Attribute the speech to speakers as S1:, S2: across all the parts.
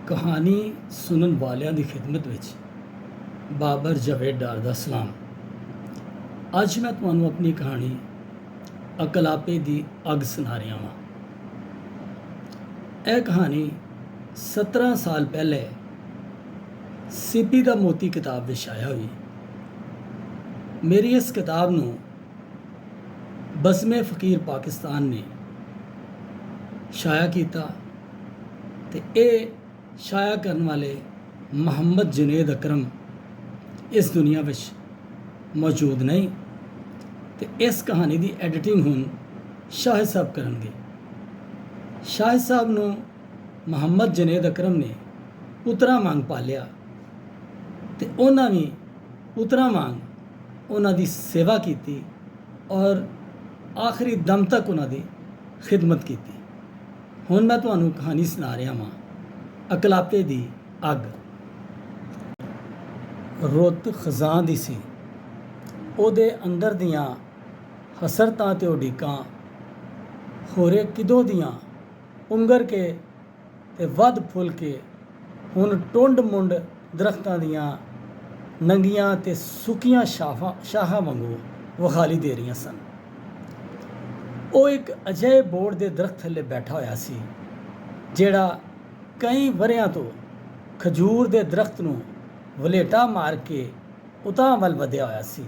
S1: ਕਹਾਣੀ ਸੁਣਨ ਵਾਲਿਆਂ ਦੀ ਖਿਦਮਤ ਵਿੱਚ ਬਾਬਰ ਜਾਵੇਦ ਡਾਰ ਦਾ ਸਲਾਮ। ਅੱਜ ਮੈਂ ਤੁਹਾਨੂੰ ਆਪਣੀ ਕਹਾਣੀ ਅਕਲਾਪੇ ਦੀ ਅੱਗ ਸੁਣਾ ਰਿਹਾ ਹਾਂ। ਇਹ ਕਹਾਣੀ 17 ਸਾਲ ਪਹਿਲੇ ਸਿੱਪੀ ਦਾ ਮੋਤੀ ਕਿਤਾਬ ਵਿੱਚ ਆਇਆ ਹੋਈ। ਮੇਰੀ ਇਸ ਕਿਤਾਬ ਨੂੰ ਬਜ਼ਮੇ ਫਕੀਰ ਪਾਕਿਸਤਾਨ ਨੇ ਸ਼ਾਇਆ ਕੀਤਾ ਤੇ ਇਹ ਸ਼ਾਇਆ ਕਰਨ ਵਾਲੇ ਮੁਹੰਮਦ ਜੁਨੇਦ ਅਕਰਮ ਇਸ ਦੁਨੀਆ ਵਿੱਚ ਮੌਜੂਦ ਨਹੀਂ ਤੇ ਇਸ ਕਹਾਣੀ ਦੀ ਐਡੀਟਿੰਗ ਹੁਣ ਸ਼ਾਹਿਦ ਸਾਹਿਬ ਕਰਨਗੇ। ਸ਼ਾਹਿਦ ਸਾਹਿਬ ਨੂੰ ਮੁਹੰਮਦ ਜੁਨੇਦ ਅਕਰਮ ਨੇ ਪੁੱਤਰਾਂ ਵਾਂਗ ਪਾਲਿਆ ਤੇ ਉਹਨਾਂ ਵੀ ਪੁੱਤਰਾਂ ਵਾਂਗ ਉਹਨਾਂ ਦੀ ਸੇਵਾ ਕੀਤੀ ਔਰ ਆਖਰੀ ਦਮ ਤੱਕ ਉਹਨਾਂ ਦੀ ਖਿਦਮਤ ਕੀਤੀ। ਹੁਣ ਮੈਂ ਤੁਹਾਨੂੰ ਕਹਾਣੀ ਸੁਣਾ ਰਿਹਾ ਹਾਂ ਅਕਲਾਪੇ ਦੀ ਅੱਗ। ਰੁੱਤ ਖਜ਼ਾਂ ਦੀ ਸੀ, ਉਹਦੇ ਅੰਦਰ ਦੀਆਂ ਹਸਰਤਾਂ ਤੇ ਉਡੀਕਾਂ ਹੋਰੇ ਕਿਦੋਂ ਦੀਆਂ ਪੁੰਗਰ ਕੇ ਤੇ ਵੱਧ ਫੁੱਲ ਕੇ ਹੁਣ ਟੁੰਡ ਮੁੰਡ ਦਰਖਤਾਂ ਦੀਆਂ ਨੰਗੀਆਂ ਤੇ ਸੁੱਕੀਆਂ ਸ਼ਾਖਾਂ ਵਾਂਗੂ ਵਿਖਾਲੀ ਦੇ ਰਹੀਆਂ ਸਨ। ਉਹ ਇੱਕ ਅਜਿਹੇ ਬੋੜ ਦੇ ਦਰਖਤ ਥੱਲੇ ਬੈਠਾ ਹੋਇਆ ਸੀ ਜਿਹੜਾ ਕਈ ਵਰ੍ਹਿਆਂ ਤੋਂ ਖਜੂਰ ਦੇ ਦਰਖਤ ਨੂੰ ਵਲੇਟਾ ਮਾਰ ਕੇ ਉਤਾਂਹ ਵੱਲ ਵਧਿਆ ਹੋਇਆ ਸੀ।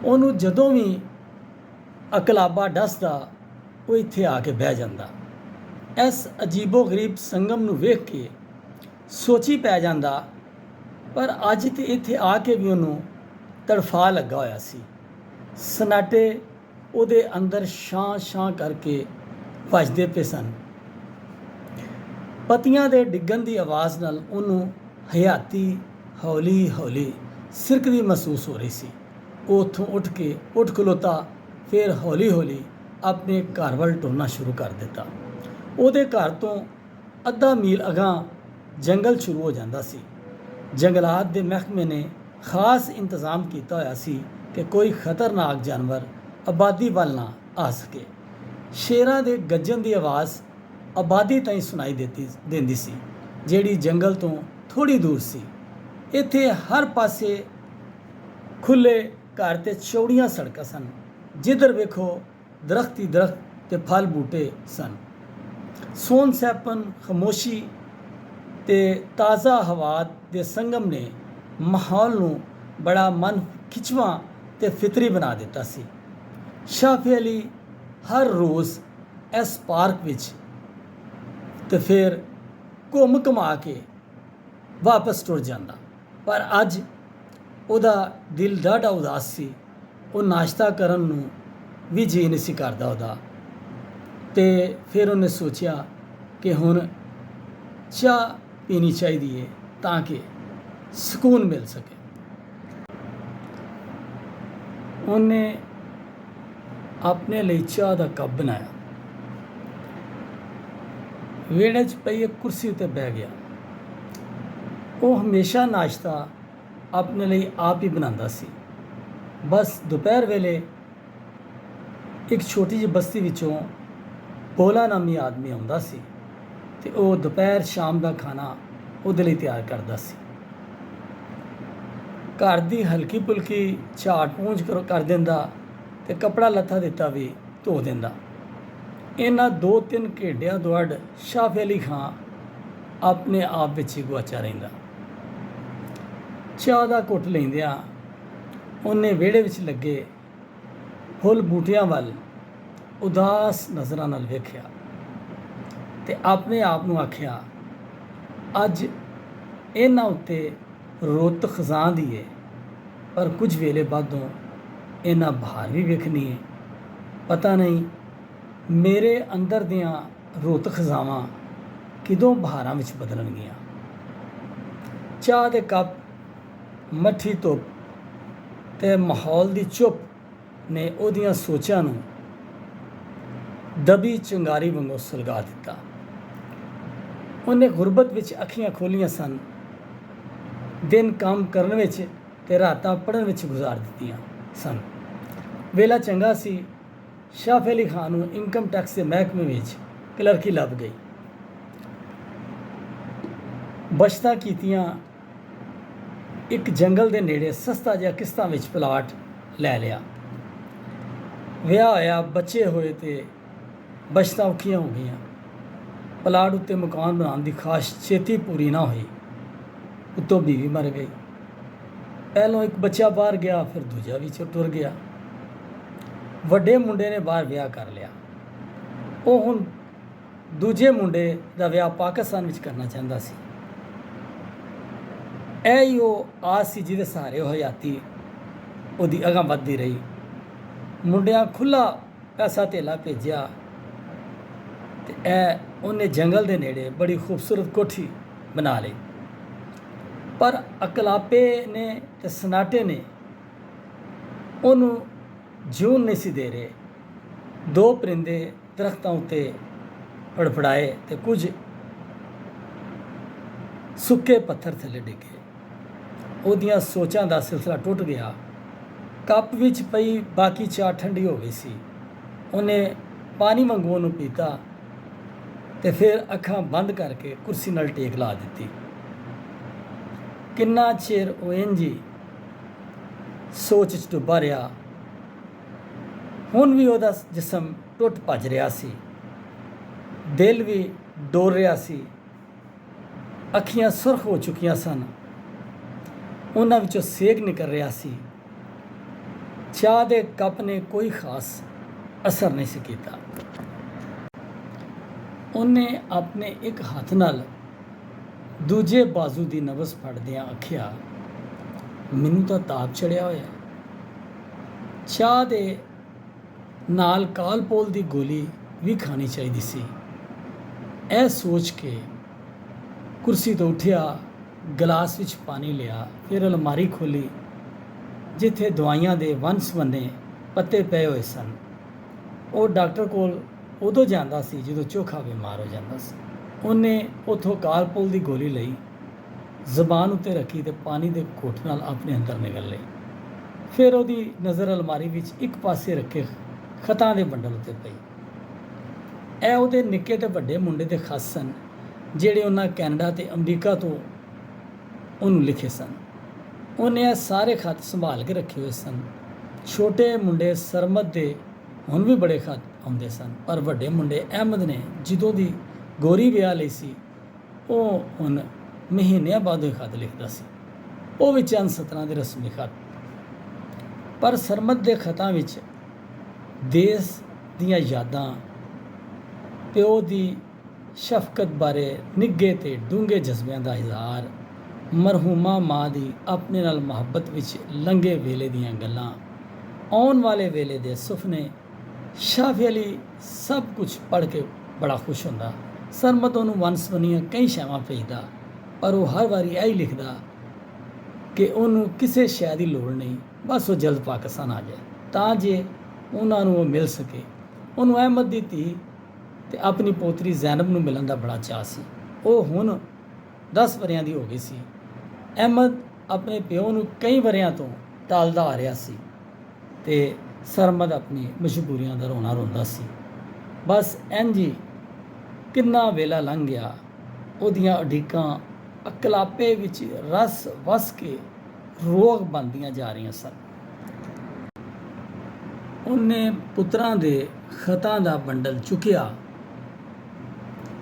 S1: ਉਹਨੂੰ ਜਦੋਂ ਵੀ ਅਕਲਾਬਾ ਡਸਦਾ ਉਹ ਇੱਥੇ ਆ ਕੇ ਬਹਿ ਜਾਂਦਾ। ਇਸ ਅਜੀਬੋ ਗਰੀਬ ਸੰਗਮ ਨੂੰ ਵੇਖ ਕੇ ਸੋਚੀ ਪੈ ਜਾਂਦਾ, ਪਰ ਅੱਜ ਤੇ ਇੱਥੇ ਆ ਕੇ ਵੀ ਉਹਨੂੰ ਤੜਫਾ ਲੱਗਾ ਹੋਇਆ ਸੀ। ਸਨਾਟੇ ਉਹਦੇ ਅੰਦਰ ਛਾਂ ਕਰਕੇ ਭੱਜਦੇ ਪਏ ਸਨ। ਪੱਤੀਆਂ ਦੇ ਡਿੱਗਣ ਦੀ ਆਵਾਜ਼ ਨਾਲ ਉਹਨੂੰ ਹਯਾਤੀ ਹੌਲੀ ਹੌਲੀ ਸਿਰਕਦੀ ਮਹਿਸੂਸ ਹੋ ਰਹੀ ਸੀ। ਉਹ ਉੱਥੋਂ ਉੱਠ ਖਲੋਤਾ, ਫਿਰ ਹੌਲੀ ਹੌਲੀ ਆਪਣੇ ਘਰ ਵੱਲ ਟੁਰਨਾ ਸ਼ੁਰੂ ਕਰ ਦਿੱਤਾ। ਉਹਦੇ ਘਰ ਤੋਂ ਅੱਧਾ ਮੀਲ ਅਗਾਂਹ ਜੰਗਲ ਸ਼ੁਰੂ ਹੋ ਜਾਂਦਾ ਸੀ। ਜੰਗਲਾਤ ਦੇ ਮਹਿਕਮੇ ਨੇ ਖਾਸ ਇੰਤਜ਼ਾਮ ਕੀਤਾ ਹੋਇਆ ਸੀ ਕਿ ਕੋਈ ਖਤਰਨਾਕ ਜਾਨਵਰ ਆਬਾਦੀ ਵੱਲ ਨਾ ਆ ਸਕੇ। ਸ਼ੇਰਾਂ ਦੇ ਗੱਜਣ ਦੀ ਆਵਾਜ਼ ਆਬਾਦੀ ਤਾਈਂ ਸੁਣਾਈ ਦਿੰਦੀ ਸੀ, ਜਿਹੜੀ ਜੰਗਲ ਤੋਂ ਥੋੜ੍ਹੀ ਦੂਰ ਸੀ। ਇੱਥੇ ਹਰ ਪਾਸੇ ਖੁੱਲ੍ਹੇ ਘਰ ਤੇ ਚੌੜੀਆਂ ਸੜਕਾਂ ਸਨ। ਜਿੱਧਰ ਵੇਖੋ ਦਰਖਤ ਹੀ ਦਰਖਤ ਤੇ ਫਲ ਬੂਟੇ ਸਨ। ਸੋਨ ਸੈਪਨ, ਖਾਮੋਸ਼ੀ ਤੇ ਤਾਜ਼ਾ ਹਵਾ ਦੇ ਸੰਗਮ ਨੇ ਮਾਹੌਲ ਨੂੰ ਬੜਾ ਮਨ ਖਿੱਚਵਾਂ ਤੇ ਫਿਤਰੀ ਬਣਾ ਦਿੱਤਾ ਸੀ। ਸ਼ਾਫੀ ਅਲੀ ਹਰ ਰੋਜ਼ ਇਸ ਪਾਰਕ ਵਿੱਚ ਤੇ ਫਿਰ ਘੁੰਮ ਘੁਮਾ ਕੇ ਵਾਪਸ ਟੁਰ ਜਾਂਦਾ, ਪਰ ਅੱਜ ਉਹਦਾ ਦਿਲ ਡਾਢਾ ਉਦਾਸ ਸੀ। ਉਹ ਨਾਸ਼ਤਾ ਕਰਨ ਨੂੰ ਵੀ ਜੀ ਨਹੀਂ ਸੀ ਕਰਦਾ ਉਹਦਾ। ਤੇ ਫਿਰ ਉਹਨੇ ਸੋਚਿਆ ਕਿ ਹੁਣ ਚਾਹ ਪੀਣੀ ਚਾਹੀਦੀ ਹੈ ਤਾਂ ਕਿ ਸਕੂਨ ਮਿਲ ਸਕੇ। ਉਹਨੇ ਆਪਣੇ ਲਈ ਚਾਹ ਦਾ ਕੱਪ ਬਣਾਇਆ, ਵਿਹੜੇ 'ਚ ਪਈ ਇੱਕ ਕੁਰਸੀ ਉੱਤੇ ਬਹਿ ਗਿਆ। ਉਹ ਹਮੇਸ਼ਾ ਨਾਸ਼ਤਾ ਆਪਣੇ ਲਈ ਆਪ ਹੀ ਬਣਾਉਂਦਾ ਸੀ। ਬਸ ਦੁਪਹਿਰ ਵੇਲੇ ਇੱਕ ਛੋਟੀ ਜਿਹੀ ਬਸਤੀ ਵਿੱਚੋਂ ਭੋਲਾ ਨਾਮੀ ਆਦਮੀ ਆਉਂਦਾ ਸੀ ਤੇ ਉਹ ਦੁਪਹਿਰ ਸ਼ਾਮ ਦਾ ਖਾਣਾ ਉਹਦੇ ਲਈ ਤਿਆਰ ਕਰਦਾ ਸੀ। ਘਰ ਦੀ ਹਲਕੀ ਫੁਲਕੀ ਝਾੜ ਪੂੰਝ ਕਰ ਦਿੰਦਾ ਤੇ ਕੱਪੜਾ ਲੱਥਾ ਦਿੱਤਾ ਵੀ ਧੋ ਦਿੰਦਾ। ਇਹਨਾਂ 2-3 ਘੰਟਿਆਂ ਦੌੜ ਸ਼ਾਫੀ ਅਲੀ ਖਾਂ ਆਪਣੇ ਆਪ ਵਿੱਚ ਹੀ ਗੁਆਚਾ ਰਹਿੰਦਾ। ਚਾਹ ਦਾ ਘੁੱਟ ਲੈਂਦਿਆਂ ਉਹਨੇ ਵਿਹੜੇ ਵਿੱਚ ਲੱਗੇ ਫੁੱਲ ਬੂਟਿਆਂ ਵੱਲ ਉਦਾਸ ਨਜ਼ਰਾਂ ਨਾਲ ਵੇਖਿਆ ਤੇ ਆਪਣੇ ਆਪ ਨੂੰ ਆਖਿਆ, ਅੱਜ ਇਹਨਾਂ ਉੱਤੇ ਰੁੱਤ ਖਜ਼ਾਂ ਦੀ ਹੈ, ਪਰ ਕੁਝ ਵੇਲੇ ਬਾਅਦੋਂ ਇਹਨਾਂ ਬਹਾਰ ਵੀ ਵੇਖਣੀ ਹੈ। ਪਤਾ ਨਹੀਂ ਮੇਰੇ ਅੰਦਰ ਦੀਆਂ ਰੁੱਤ ਖਜ਼ਾਵਾਂ ਕਿਦੋਂ ਬਹਾਰਾਂ ਵਿੱਚ ਬਦਲਣਗੀਆਂ। ਚਾਹ ਦੇ ਕੱਪ, ਮੱਠੀ ਧੁੱਪ ਤੇ ਮਾਹੌਲ ਦੀ ਚੁੱਪ ਨੇ ਉਹਦੀਆਂ ਸੋਚਾਂ ਨੂੰ ਦਬੀ ਚਿੰਗਾਰੀ ਵਾਂਗੂ ਸੁਲਗਾ ਦਿੱਤਾ। ਉਹਨੇ ਗੁਰਬਤ ਵਿੱਚ ਅੱਖੀਆਂ ਖੋਲ੍ਹੀਆਂ ਸਨ। ਦਿਨ ਕੰਮ ਕਰਨ ਵਿੱਚ ਤੇ ਰਾਤਾਂ ਪੜ੍ਹਨ ਵਿੱਚ ਗੁਜ਼ਾਰ ਦਿੱਤੀਆਂ ਸਨ। ਵੇਲਾ ਚੰਗਾ ਸੀ। ਸ਼ਾਫੀ ਅਲੀ ਖਾਨ ਨੂੰ ਇਨਕਮ ਟੈਕਸ ਦੇ ਮਹਿਕਮੇ ਵਿੱਚ ਕਲਰਕੀ ਲੱਭ ਗਈ। ਬਚਤਾਂ ਕੀਤੀਆਂ, ਇੱਕ ਜੰਗਲ ਦੇ ਨੇੜੇ ਸਸਤਾ ਜਿਹਾ ਕਿਸ਼ਤਾਂ ਵਿੱਚ ਪਲਾਟ ਲੈ ਲਿਆ। ਵਿਆਹ ਹੋਇਆ, ਬੱਚੇ ਹੋਏ ਤੇ ਬਚਤਾਂ ਔਖੀਆਂ ਹੋ ਗਈਆਂ। ਪਲਾਟ ਉੱਤੇ ਮਕਾਨ ਬਣਾਉਣ ਦੀ ਖਾਸ਼ ਛੇਤੀ ਪੂਰੀ ਨਾ ਹੋਈ, ਉੱਤੋਂ ਬੀਵੀ ਮਰ ਗਈ। ਪਹਿਲੋਂ ਇੱਕ ਬੱਚਾ ਬਾਹਰ ਗਿਆ, ਫਿਰ ਦੂਜਾ ਵੀ ਟੁਰ ਗਿਆ। ਵੱਡੇ ਮੁੰਡੇ ਨੇ ਬਾਹਰ ਵਿਆਹ ਕਰ ਲਿਆ। ਉਹ ਹੁਣ ਦੂਜੇ ਮੁੰਡੇ ਦਾ ਵਿਆਹ ਪਾਕਿਸਤਾਨ ਵਿੱਚ ਕਰਨਾ ਚਾਹੁੰਦਾ ਸੀ। ਇਹ ਹੀ ਉਹ ਆਸ ਸੀ ਜਿਹਦੇ ਸਹਾਰੇ ਉਹ ਹਯਾਤੀ ਉਹਦੀ ਅਗਾਂਹ ਵੱਧਦੀ ਰਹੀ। ਮੁੰਡਿਆਂ ਖੁੱਲ੍ਹਾ ਪੈਸਾ ਧੇਲਾ ਭੇਜਿਆ ਤੇ ਉਹਨੇ ਜੰਗਲ ਦੇ ਨੇੜੇ ਬੜੀ ਖੂਬਸੂਰਤ ਕੋਠੀ ਬਣਾ ਲਈ। ਪਰ ਅਕਲਾਪੇ ਨੇ ਤੇ ਸਨਾਟੇ ਨੇ ਉਹਨੂੰ ਜਿਉਣ ਨਹੀਂ ਸੀ ਦੇ ਰਹੇ। ਦੋ ਪਰਿੰਦੇ ਦਰਖਤਾਂ ਉੱਤੇ ਫੜਫੜਾਏ ਤੇ ਕੁਝ ਸੁੱਕੇ ਪੱਥਰ ਥੱਲੇ ਡਿੱਗੇ। ਉਹਦੀਆਂ ਸੋਚਾਂ ਦਾ ਸਿਲਸਿਲਾ ਟੁੱਟ ਗਿਆ। ਕੱਪ ਵਿੱਚ ਪਈ ਬਾਕੀ ਚਾਹ ਠੰਡੀ ਹੋ ਗਈ ਸੀ। ਉਹਨੇ ਪਾਣੀ ਵਾਂਗੂ ਉਹਨੂੰ ਪੀਤਾ ਤੇ ਫਿਰ ਅੱਖਾਂ ਬੰਦ ਕਰਕੇ ਕੁਰਸੀ ਨਾਲ ਟੇਕ ਲਾ ਦਿੱਤੀ। ਕਿੰਨਾ ਚਿਰ ਉਹ ਇੰਝ ਹੀ ਸੋਚ 'ਚ ਡੁੱਬਾ ਰਿਹਾ। ਹੁਣ ਵੀ ਉਹਦਾ ਜਿਸਮ ਟੁੱਟ ਭੱਜ ਰਿਹਾ ਸੀ, ਦਿਲ ਵੀ ਡੋਲ ਰਿਹਾ ਸੀ। ਅੱਖੀਆਂ ਸੁਰਖ ਹੋ ਚੁੱਕੀਆਂ ਸਨ, ਉਹਨਾਂ ਵਿੱਚੋਂ ਸੇਕ ਨਿਕਲ ਰਿਹਾ ਸੀ। ਚਾਹ ਦੇ ਕੱਪ ਨੇ ਕੋਈ ਖਾਸ ਅਸਰ ਨਹੀਂ ਸੀ ਕੀਤਾ। ਉਹਨੇ ਆਪਣੇ ਇੱਕ ਹੱਥ ਨਾਲ ਦੂਜੇ ਬਾਜ਼ੂ ਦੀ ਨਬਜ਼ ਫੜਦਿਆਂ ਆਖਿਆ, ਮੈਨੂੰ ਤਾਂ ਤਾਪ ਚੜਿਆ ਹੋਇਆ। ਚਾਹ ਦੇ ਨਾਲ ਕਾਲਪੋਲ ਦੀ ਗੋਲੀ ਵੀ ਖਾਣੀ ਚਾਹੀਦੀ ਸੀ। ਇਹ ਸੋਚ ਕੇ ਕੁਰਸੀ ਤੋਂ ਉੱਠਿਆ, ਗਲਾਸ ਵਿੱਚ ਪਾਣੀ ਲਿਆ, ਫਿਰ ਅਲਮਾਰੀ ਖੋਲ੍ਹੀ ਜਿੱਥੇ ਦਵਾਈਆਂ ਦੇ ਵੰਨ-ਸੁਵੰਨੇ ਪੱਤੇ ਪਏ ਹੋਏ ਸਨ। ਉਹ ਡਾਕਟਰ ਕੋਲ ਉਦੋਂ ਜਾਂਦਾ ਸੀ ਜਦੋਂ ਚੋਖਾ ਬਿਮਾਰ ਹੋ ਜਾਂਦਾ ਸੀ। ਉਹਨੇ ਉੱਥੋਂ ਕਾਲਪੋਲ ਦੀ ਗੋਲੀ ਲਈ, ਜ਼ਬਾਨ ਉੱਤੇ ਰੱਖੀ ਤੇ ਪਾਣੀ ਦੇ ਘੁੱਟ ਨਾਲ ਆਪਣੇ ਅੰਦਰ ਨਿਗਲ ਲਈ। ਫਿਰ ਉਹਦੀ ਨਜ਼ਰ ਅਲਮਾਰੀ ਵਿੱਚ ਇੱਕ ਪਾਸੇ ਰੱਖੇ ਖਤਾਂ ਦੇ ਬੰਡਲ ਉੱਤੇ ਪਈ। ਇਹ ਉਹਦੇ ਨਿੱਕੇ ਤੇ ਵੱਡੇ ਮੁੰਡੇ ਦੇ ਖਤ ਸਨ ਜਿਹੜੇ ਉਹਨਾਂ ਕੈਨੇਡਾ ਤੇ ਅਮਰੀਕਾ ਤੋਂ ਉਹਨੂੰ ਲਿਖੇ ਸਨ। ਉਹਨੇ ਇਹ ਸਾਰੇ ਖਤ ਸੰਭਾਲ ਕੇ ਰੱਖੇ ਹੋਏ ਸਨ। ਛੋਟੇ ਮੁੰਡੇ ਸਰਮਦ ਦੇ ਹੁਣ ਵੀ ਬੜੇ ਖਤ ਆਉਂਦੇ ਸਨ, ਪਰ ਵੱਡੇ ਮੁੰਡੇ ਅਹਿਮਦ ਨੇ ਜਦੋਂ ਦੀ ਗੋਰੀ ਵਿਆਹ ਲਈ ਸੀ, ਉਹ ਹੁਣ ਮਹੀਨਿਆਂ ਬਾਅਦ ਹੀ ਖਤ ਲਿਖਦਾ ਸੀ। ਉਹ ਵੀ ਚੰਦ ਸਤਰਾਂ ਦੇ ਰਸਮੀ ਖਤ। ਪਰ ਸਰਮਦ ਦੇ ਖਤਾਂ ਵਿੱਚ ਦੇਸ਼ ਦੀਆਂ ਯਾਦਾਂ, ਪਿਓ ਦੀ ਸ਼ਫਕਤ ਬਾਰੇ ਨਿੱਘੇ ਤੇ ਡੂੰਘੇ ਜਜ਼ਬਿਆਂ ਦਾ ਇਜ਼ਹਾਰ, ਮਰਹੂਮਾ ਮਾਂ ਦੀ ਆਪਣੇ ਨਾਲ ਮੁਹੱਬਤ ਵਿੱਚ ਲੰਘੇ ਵੇਲੇ ਦੀਆਂ ਗੱਲਾਂ, ਆਉਣ ਵਾਲੇ ਵੇਲੇ ਦੇ ਸੁਪਨੇ, ਸ਼ਾਫੀ ਅਲੀ ਸਭ ਕੁਝ ਪੜ੍ਹ ਕੇ ਬੜਾ ਖੁਸ਼ ਹੁੰਦਾ। ਸਰਮਦ ਉਹਨੂੰ ਵੰਨ-ਸੁਵੰਨੀਆਂ ਕਈ ਸ਼ੈਵਾਂ ਭੇਜਦਾ, ਪਰ ਉਹ ਹਰ ਵਾਰੀ ਇਹੀ ਲਿਖਦਾ ਕਿ ਉਹਨੂੰ ਕਿਸੇ ਸ਼ੈ ਦੀ ਲੋੜ ਨਹੀਂ, ਬਸ ਉਹ ਜਲਦ ਪਾਕਿਸਤਾਨ ਆ ਜਾਏ ਤਾਂ ਜੇ ਉਹਨਾਂ ਨੂੰ ਉਹ ਮਿਲ ਸਕੇ। ਉਹਨੂੰ ਅਹਿਮਦ ਦੀ ਧੀ ਤੇ ਆਪਣੀ ਪੋਤਰੀ ਜ਼ੈਨਬ ਨੂੰ ਮਿਲਣ ਦਾ ਬੜਾ ਚਾਅ ਸੀ। ਉਹ ਹੁਣ 10 ਵਰ੍ਹਿਆਂ ਦੀ ਹੋ ਗਈ ਸੀ। ਅਹਿਮਦ ਆਪਣੇ ਪਿਓ ਨੂੰ ਕਈ ਵਰ੍ਹਿਆਂ ਤੋਂ ਟਾਲਦਾ ਆ ਰਿਹਾ ਸੀ ਤੇ ਸਰਮਦ ਆਪਣੀ ਮਜਬੂਰੀਆਂ ਦਾ ਰੋਣਾ ਰੋਂਦਾ ਸੀ। ਬਸ ਇੰਝ ਹੀ ਕਿੰਨਾ ਵੇਲਾ ਲੰਘ ਗਿਆ। ਉਹਦੀਆਂ ਉਡੀਕਾਂ ਅਕਲਾਪੇ ਵਿੱਚ ਰਸ ਵਸ ਕੇ ਰੋਗ ਬਣਦੀਆਂ ਜਾ ਰਹੀਆਂ ਸਨ। ਉਹਨੇ ਪੁੱਤਰਾਂ ਦੇ ਖਤਾਂ ਦਾ ਬੰਡਲ ਚੁੱਕਿਆ,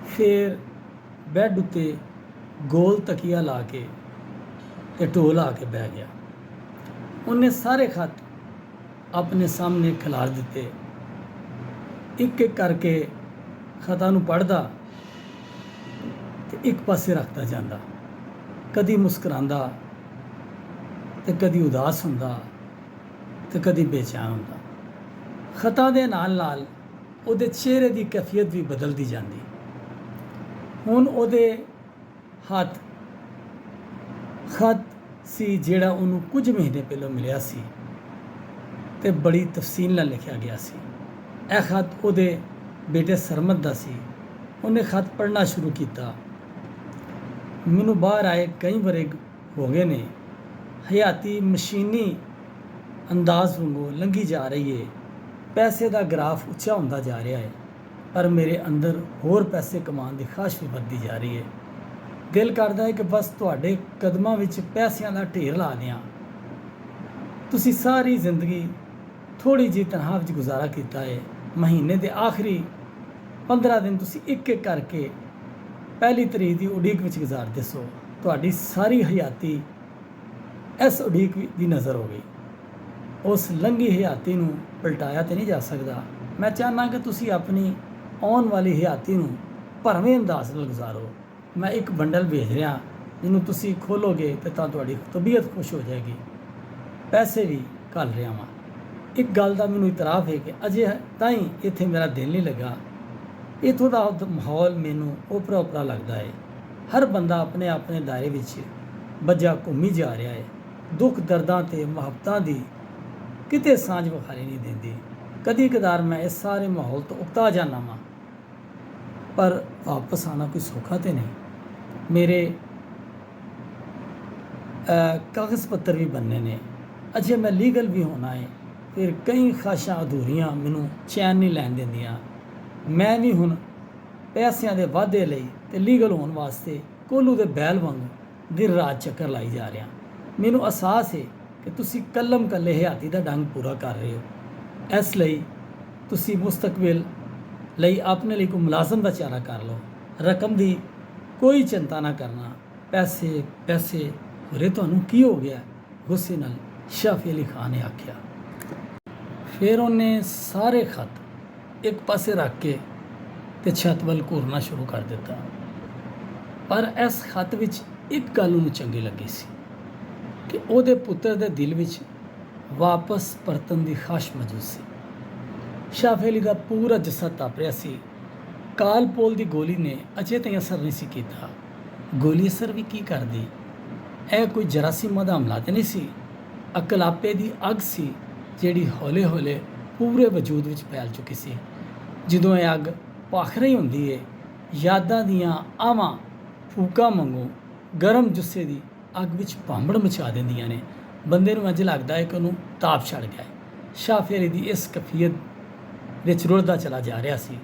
S1: ਫਿਰ ਬੈੱਡ ਉੱਤੇ ਗੋਲ ਤਕੀਆ ਲਾ ਕੇ ਤੇ ਢੋਲ ਆ ਕੇ ਬਹਿ ਗਿਆ। ਉਹਨੇ ਸਾਰੇ ਖਤ ਆਪਣੇ ਸਾਹਮਣੇ ਖਿਲਾਰ ਦਿੱਤੇ। ਇੱਕ ਇੱਕ ਕਰਕੇ ਖਤਾਂ ਨੂੰ ਪੜ੍ਹਦਾ ਤੇ ਇੱਕ ਪਾਸੇ ਰੱਖਦਾ ਜਾਂਦਾ। ਕਦੀ ਮੁਸਕਰਾਉਂਦਾ ਤੇ ਕਦੀ ਉਦਾਸ ਹੁੰਦਾ ਤੇ ਕਦੀ ਬੇਚੈਨ ਹੁੰਦਾ। ਖਤਾਂ ਦੇ ਨਾਲ ਨਾਲ ਉਹਦੇ ਚਿਹਰੇ ਦੀ ਕੈਫੀਅਤ ਵੀ ਬਦਲਦੀ ਜਾਂਦੀ। ਹੁਣ ਉਹਦੇ ਹੱਥ ਖਤ ਸੀ ਜਿਹੜਾ ਉਹਨੂੰ ਕੁਝ ਮਹੀਨੇ ਪਹਿਲਾਂ ਮਿਲਿਆ ਸੀ ਤੇ ਬੜੀ ਤਫਸੀਲ ਨਾਲ ਲਿਖਿਆ ਗਿਆ ਸੀ। ਇਹ ਖਤ ਉਹਦੇ ਬੇਟੇ ਸਰਮਦ ਦਾ ਸੀ। ਉਹਨੇ ਖਤ ਪੜ੍ਹਨਾ ਸ਼ੁਰੂ ਕੀਤਾ। ਮੈਨੂੰ ਬਾਹਰ ਆਏ ਕਈ ਵਰ੍ਹੇ ਹੋ ਗਏ ਨੇ। ਹਯਾਤੀ ਮਸ਼ੀਨੀ ਅੰਦਾਜ਼ ਵਾਂਗੂ ਲੰਘੀ ਜਾ ਰਹੀ ਹੈ। ਪੈਸੇ ਦਾ ਗ੍ਰਾਫ ਉੱਚਾ ਹੁੰਦਾ ਜਾ ਰਿਹਾ ਹੈ, ਪਰ ਮੇਰੇ ਅੰਦਰ ਹੋਰ ਪੈਸੇ ਕਮਾਉਣ ਦੀ ਖਾਸ਼ ਵੀ ਵੱਧਦੀ ਜਾ ਰਹੀ ਹੈ। ਦਿਲ ਕਰਦਾ ਹੈ ਕਿ ਬਸ ਤੁਹਾਡੇ ਕਦਮਾਂ ਵਿੱਚ ਪੈਸਿਆਂ ਦਾ ਢੇਰ ਲਾ ਦਿਆਂ। ਤੁਸੀਂ ਸਾਰੀ ਜ਼ਿੰਦਗੀ ਥੋੜ੍ਹੀ ਜਿਹੀ ਤਨਖਾਹ ਵਿੱਚ ਗੁਜ਼ਾਰਾ ਕੀਤਾ ਹੈ। ਮਹੀਨੇ ਦੇ ਆਖਰੀ 15 ਦਿਨ ਤੁਸੀਂ ਇੱਕ ਇੱਕ ਕਰਕੇ ਪਹਿਲੀ ਤਰੀਕ ਦੀ ਉਡੀਕ ਵਿੱਚ ਗੁਜ਼ਾਰਦੇ ਸੋ। ਤੁਹਾਡੀ ਸਾਰੀ ਹਯਾਤੀ ਇਸ ਉਡੀਕ ਦੀ ਨਜ਼ਰ ਹੋ ਗਈ। ਉਸ ਲੰਘੀ ਹਯਾਤੀ ਨੂੰ ਪਲਟਾਇਆ ਤਾਂ ਨਹੀਂ ਜਾ ਸਕਦਾ। ਮੈਂ ਚਾਹੁੰਦਾ ਕਿ ਤੁਸੀਂ ਆਪਣੀ ਆਉਣ ਵਾਲੀ ਹਯਾਤੀ ਨੂੰ ਭਰਵੇਂ ਅੰਦਾਜ਼ ਨਾਲ ਗੁਜ਼ਾਰੋ। ਮੈਂ ਇੱਕ ਬੰਡਲ ਭੇਜ ਰਿਹਾ, ਜਿਹਨੂੰ ਤੁਸੀਂ ਖੋਲੋਗੇ ਤੇ ਤਾਂ ਤੁਹਾਡੀ ਤਬੀਅਤ ਖੁਸ਼ ਹੋ ਜਾਏਗੀ। ਪੈਸੇ ਵੀ ਘੱਲ ਰਿਹਾ ਵਾਂ। ਇੱਕ ਗੱਲ ਦਾ ਮੈਨੂੰ ਇਤਰਾਫ ਹੈ ਕਿ ਅਜੇ ਤਾਈਂ ਇੱਥੇ ਮੇਰਾ ਦਿਲ ਨਹੀਂ ਲੱਗਾ। ਇੱਥੋਂ ਦਾ ਮਾਹੌਲ ਮੈਨੂੰ ਓਪਰਾ ਓਪਰਾ ਲੱਗਦਾ ਹੈ। ਹਰ ਬੰਦਾ ਆਪਣੇ ਆਪਣੇ ਦਾਇਰੇ ਵਿੱਚ ਬੱਝਾ ਘੁੰਮੀ ਜਾ ਰਿਹਾ ਹੈ। ਦੁੱਖ ਦਰਦਾਂ ਤੇ ਮੁਹੱਬਤਾਂ ਦੀ ਕਿਤੇ ਸਾਂਝ ਵਿਖਾਈ ਨਹੀਂ ਦਿੰਦੀ। ਕਦੀ ਕਦਾਰ ਮੈਂ ਇਸ ਸਾਰੇ ਮਾਹੌਲ ਤੋਂ ਉਕਤਾ ਜਾਂਦਾ ਵਾਂ, ਪਰ ਵਾਪਸ ਆਉਣਾ ਕੋਈ ਸੌਖਾ ਤੇ ਨਹੀਂ। ਮੇਰੇ ਕਾਗਜ਼ ਪੱਤਰ ਵੀ ਬਣਨੇ ਨੇ, ਅਜੇ ਮੈਂ ਲੀਗਲ ਵੀ ਹੋਣਾ ਹੈ। ਫਿਰ ਕਈ ਖਾਸ਼ਾਂ ਅਧੂਰੀਆਂ ਮੈਨੂੰ ਚੈਨ ਨਹੀਂ ਲੈਣ ਦਿੰਦੀਆਂ। ਮੈਂ ਵੀ ਹੁਣ ਪੈਸਿਆਂ ਦੇ ਵਾਧੇ ਲਈ ਤੇ ਲੀਗਲ ਹੋਣ ਵਾਸਤੇ ਕੋਲੂ ਦੇ ਬੈਲ ਵਾਂਗ ਦਿਨ ਰਾਤ ਚੱਕਰ ਲਾਈ ਜਾ ਰਿਹਾ। ਮੈਨੂੰ ਅਹਿਸਾਸ ਹੈ ਕਿ ਤੁਸੀਂ ਕੱਲਮ ਕੱਲੇ ਹਯਾਤੀ ਦਾ ਡੰਗ ਪੂਰਾ ਕਰ ਰਹੇ ਹੋ। ਇਸ ਲਈ ਤੁਸੀਂ ਮੁਸਤਕਬਲ ਲਈ ਆਪਣੇ ਲਈ ਕੋਈ ਮੁਲਾਜ਼ਮ ਦਾ ਚਾਰਾ ਕਰ ਲਓ। ਰਕਮ ਦੀ ਕੋਈ ਚਿੰਤਾ ਨਾ ਕਰਨਾ। ਪੈਸੇ ਪੈਸੇ ਹੋਰੇ ਤੁਹਾਨੂੰ ਕੀ ਹੋ ਗਿਆ? ਗੁੱਸੇ ਨਾਲ ਸ਼ਾਫੀ ਅਲੀ ਖਾਨ ਨੇ ਆਖਿਆ। ਫਿਰ ਉਹਨੇ ਸਾਰੇ ਖੱਤ ਇੱਕ ਪਾਸੇ ਰੱਖ ਕੇ ਤੇ ਛੱਤ ਵੱਲ ਘੂਰਨਾ ਸ਼ੁਰੂ ਕਰ ਦਿੱਤਾ। ਪਰ ਇਸ ਖੱਤ ਵਿੱਚ ਇੱਕ ਗੱਲ ਉਹਨੂੰ ਚੰਗੀ ਲੱਗੀ ਸੀ ਕਿ ਉਹਦੇ ਪੁੱਤਰ ਦੇ ਦਿਲ ਵਿੱਚ ਵਾਪਸ ਪਰਤਣ ਦੀ ਖਾਸ਼ ਮੌਜੂਦ ਸੀ। ਸ਼ਾਫੀ ਅਲੀ ਦਾ ਪੂਰਾ ਜਸਦ ਤਪ ਰਿਹਾ ਸੀ। ਕਾਲਪੋਲ ਦੀ ਗੋਲੀ ਨੇ ਅਜੇ ਤਾਈਂ ਅਸਰ ਨਹੀਂ ਸੀ ਕੀਤਾ। ਗੋਲੀ ਅਸਰ ਵੀ ਕੀ ਕਰਦੀ? ਇਹ ਕੋਈ ਜਰਾਸੀਮਾਂ ਦਾ ਹਮਲਾ ਤਾਂ ਨਹੀਂ ਸੀ। ਅਕਲਾਪੇ ਦੀ ਅੱਗ ਸੀ ਜਿਹੜੀ ਹੌਲੇ ਹੌਲੇ ਪੂਰੇ ਵਜੂਦ ਵਿੱਚ ਫੈਲ ਚੁੱਕੀ ਸੀ। ਜਦੋਂ ਇਹ ਅੱਗ ਭਖ ਰਹੀ ਹੁੰਦੀ ਹੈ, ਯਾਦਾਂ ਦੀਆਂ ਆਵਾਂ ਫੂਕਾਂ ਵਾਂਗੂ ਗਰਮ ਜੁੱਸੇ ਦੀ ਅੱਗ ਵਿੱਚ ਭਾਂਬੜ ਮਚਾ ਦਿੰਦੀਆਂ ਨੇ। ਬੰਦੇ ਨੂੰ ਇੰਝ ਲੱਗਦਾ ਹੈ ਕਿ ਉਹਨੂੰ ਤਾਪ ਛੜ ਗਿਆ ਹੈ। ਸ਼ਾਫੀ ਅਲੀ ਦੀ ਇਸ ਕੈਫੀਅਤ ਵਿੱਚ ਰੁੜਦਾ ਚਲਾ ਜਾ ਰਿਹਾ ਸੀ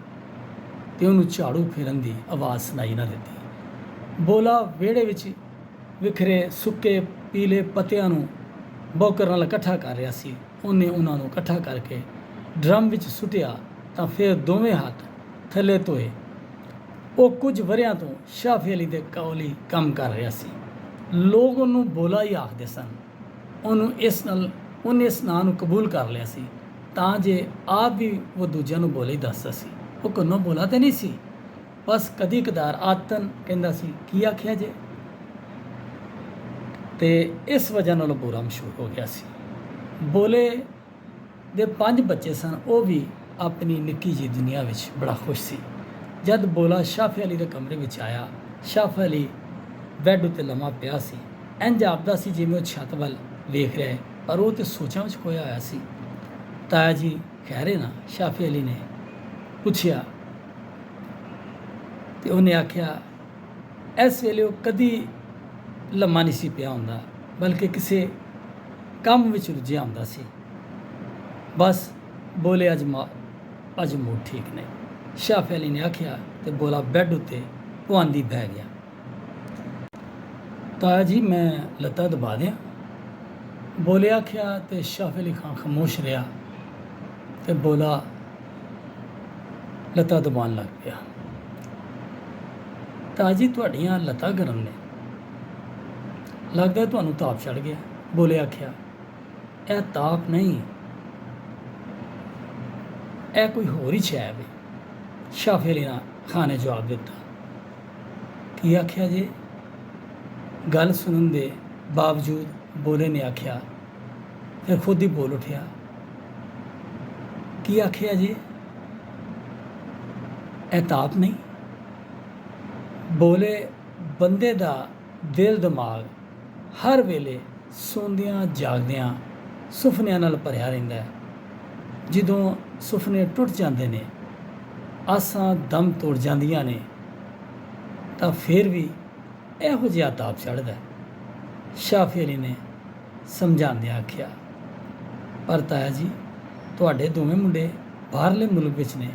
S1: ਤੇ ਉਹਨੂੰ ਝਾੜੂ ਫੇਰਨ ਦੀ ਆਵਾਜ਼ ਸੁਣਾਈ ਨਾ ਦਿੱਤੀ। ਬੋਲਾ ਵਿਹੜੇ ਵਿੱਚ ਵਿਖਰੇ ਸੁੱਕੇ ਪੀਲੇ ਪੱਤਿਆਂ ਨੂੰ ਬੌਕਰ ਨਾਲ ਇਕੱਠਾ ਕਰ ਰਿਹਾ ਸੀ। ਉਹਨੇ ਉਹਨਾਂ ਨੂੰ ਇਕੱਠਾ ਕਰਕੇ ਡਰਮ ਵਿੱਚ ਸੁੱਟਿਆ ਤਾਂ ਫਿਰ ਦੋਵੇਂ ਹੱਥ ਥੱਲੇ ਧੋਏ। ਉਹ ਕੁਝ ਵਰਿਆਂ ਤੋਂ ਸ਼ਾਫੀ ਅਲੀ ਦੇ ਕੋਲ ਕੰਮ ਕਰ ਰਿਹਾ ਸੀ। ਲੋਕ ਉਹਨੂੰ ਬੋਲਾ ਹੀ ਆਖਦੇ ਸਨ। ਉਹਨੇ ਇਸ ਨਾਂ ਨੂੰ ਕਬੂਲ ਕਰ ਲਿਆ ਸੀ ਤਾਂ ਜੇ ਆਪ ਵੀ ਉਹ ਦੂਜਿਆਂ ਨੂੰ ਬੋਲਾ ਹੀ ਦੱਸਦਾ ਸੀ। ਉਹ ਕੋਲੋਂ ਬੋਲਾ ਤੇ ਨਹੀਂ ਸੀ, ਬਸ ਕਦੀ ਕਦਾਰ ਆਤਨ ਕਹਿੰਦਾ ਸੀ ਕੀ ਆਖਿਆ ਜੇ, ਤੇ ਇਸ ਵਜ੍ਹਾ ਨਾਲ ਪੂਰਾ ਮਸ਼ਹੂਰ ਹੋ ਗਿਆ ਸੀ। ਬੋਲੇ ਦੇ 5 ਬੱਚੇ ਸਨ। ਉਹ ਵੀ ਆਪਣੀ ਨਿੱਕੀ ਜਿਹੀ ਦੁਨੀਆ ਵਿੱਚ ਬੜਾ ਖੁਸ਼ ਸੀ। ਜਦ ਬੋਲਾ ਸ਼ਾਫੀ ਅਲੀ ਦੇ ਕਮਰੇ ਵਿੱਚ ਆਇਆ, ਸ਼ਾਫੀ ਅਲੀ ਬੈੱਡ ਉੱਤੇ ਲੰਮਾ ਪਿਆ ਸੀ। ਇੰਝ ਜਾਪਦਾ ਸੀ ਜਿਵੇਂ ਉਹ ਛੱਤ ਵੱਲ ਵੇਖ ਰਿਹਾ ਹੈ, ਪਰ ਉਹ ਤੇ ਸੋਚਾਂ ਵਿੱਚ ਖੋਇਆ ਹੋਇਆ ਸੀ। ਤਾਇਆ ਜੀ ਖੈਰ ਹੈ ਨਾ? ਸ਼ਾਫੀ ਅਲੀ ਨੇ ਪੁੱਛਿਆ ਤੇ ਉਹਨੇ ਆਖਿਆ ਇਸ ਵੇਲੇ ਉਹ ਕਦੀ ਲੰਮਾ ਨਹੀਂ ਸੀ ਪਿਆ ਹੁੰਦਾ, ਬਲਕਿ ਕਿਸੇ ਕੰਮ ਵਿੱਚ ਰੁੱਝਿਆ ਹੁੰਦਾ ਸੀ। ਬਸ ਬੋਲੇ ਅੱਜ ਮੂਡ ਠੀਕ ਨਹੀਂ, ਸ਼ਾਫੀ ਅਲੀ ਨੇ ਆਖਿਆ ਤੇ ਬੋਲਾ ਬੈੱਡ ਉੱਤੇ ਪੁਆਂਦੀ ਬਹਿ ਗਿਆ। ਤਾਇਆ ਜੀ ਮੈਂ ਲੱਤਾਂ ਦਬਾ ਦਿਆਂ? ਬੋਲੇ ਆਖਿਆ ਤੇ ਸ਼ਾਫੀ ਅਲੀ ਖਾਨ ਖਾਮੋਸ਼ ਰਿਹਾ ਤੇ ਬੋਲਾ ਲੱਤਾਂ ਦਬਾਉਣ ਲੱਗ ਪਿਆ। ਤਾਇਆ ਜੀ ਤੁਹਾਡੀਆਂ ਲੱਤਾਂ ਗਰਮ ਨੇ, ਲੱਗਦਾ ਤੁਹਾਨੂੰ ਤਾਪ ਚੜ ਗਿਆ। ਬੋਲੇ ਆਖਿਆ ਇਹ ਤਾਪ ਨਹੀਂ, ਇਹ ਕੋਈ ਹੋਰ ਹੀ ਸ਼ੈ ਹੈ। ਸ਼ਾਫੀ ਅਲੀ ਖਾਨ ਨੇ ਜਵਾਬ ਦਿੱਤਾ। ਕੀ ਆਖਿਆ ਜੀ? ਗੱਲ ਸੁਣਨ ਦੇ ਬਾਵਜੂਦ ਬੋਲੇ ਨੇ ਆਖਿਆ, ਫਿਰ ਖੁਦ ਹੀ ਬੋਲ ਉੱਠਿਆ। ਕੀ ਆਖਿਆ ਜੀ? ਇਹ ਤਾਪ ਨਹੀਂ। ਬੋਲੇ ਬੰਦੇ ਦਾ ਦਿਲ ਦਿਮਾਗ ਹਰ ਵੇਲੇ ਸੌਂਦਿਆਂ ਜਾਗਦਿਆਂ ਸੁਪਨਿਆਂ ਨਾਲ ਭਰਿਆ ਰਹਿੰਦਾ ਹੈ। ਜਦੋਂ ਸੁਪਨੇ ਟੁੱਟ ਜਾਂਦੇ ਨੇ, ਆਸਾਂ ਦਮ ਤੋੜ ਜਾਂਦੀਆਂ ਨੇ, ਤਾਂ ਫਿਰ ਵੀ ਇਹੋ ਜਿਹਾ ਤਾਪ ਚੜ੍ਹਦਾ। ਸ਼ਾਫੀ ਅਲੀ ਨੇ ਸਮਝਾਉਂਦਿਆਂ ਆਖਿਆ, ਪਰ ਤਾਇਆ ਜੀ ਤੁਹਾਡੇ ਦੋਵੇਂ ਮੁੰਡੇ ਬਾਹਰਲੇ ਮੁਲਕ ਵਿੱਚ ਨੇ,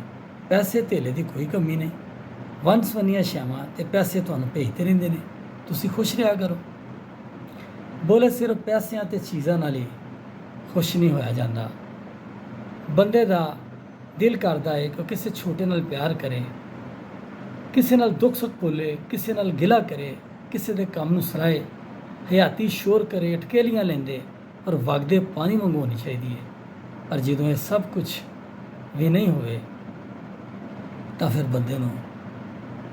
S1: ਪੈਸੇ ਧੇਲੇ ਦੀ ਕੋਈ ਕਮੀ ਨਹੀਂ, ਵੰਨ ਸਵੰਨੀਆਂ ਸ਼ੈਵਾਂ ਤੇ ਪੈਸੇ ਤੁਹਾਨੂੰ ਭੇਜਦੇ ਰਹਿੰਦੇ ਨੇ। ਤੁਸੀਂ ਖੁਸ਼ ਰਿਹਾ ਕਰੋ। ਬੋਲੇ ਸਿਰਫ ਪੈਸਿਆਂ ਤੇ ਚੀਜ਼ਾਂ ਨਾਲ ਹੀ ਖੁਸ਼ ਨਹੀਂ ਹੋਇਆ ਜਾਂਦਾ। ਬੰਦੇ ਦਾ ਦਿਲ ਕਰਦਾ ਹੈ ਕਿ ਕਿਸੇ ਛੋਟੇ ਨਾਲ ਪਿਆਰ ਕਰੇ, ਕਿਸੇ ਨਾਲ ਦੁੱਖ ਸੁੱਖ ਭੁੱਲੇ, ਕਿਸੇ ਨਾਲ ਗਿਲਾ ਕਰੇ, ਕਿਸੇ ਦੇ ਕੰਮ ਨੂੰ ਸਰਾਏ, ਹਯਾਤੀ ਸ਼ੋਰ ਕਰੇ, ਅਟਕੇਲੀਆਂ ਲੈਂਦੇ, ਪਰ ਵਗਦੇ ਪਾਣੀ ਵਾਂਗੂ ਹੋਣੀ ਚਾਹੀਦੀ ਹੈ। ਪਰ ਜਦੋਂ ਇਹ ਸਭ ਕੁਝ ਵੀ ਨਹੀਂ ਹੋਵੇ ਤਾਂ ਫਿਰ ਬੰਦੇ ਨੂੰ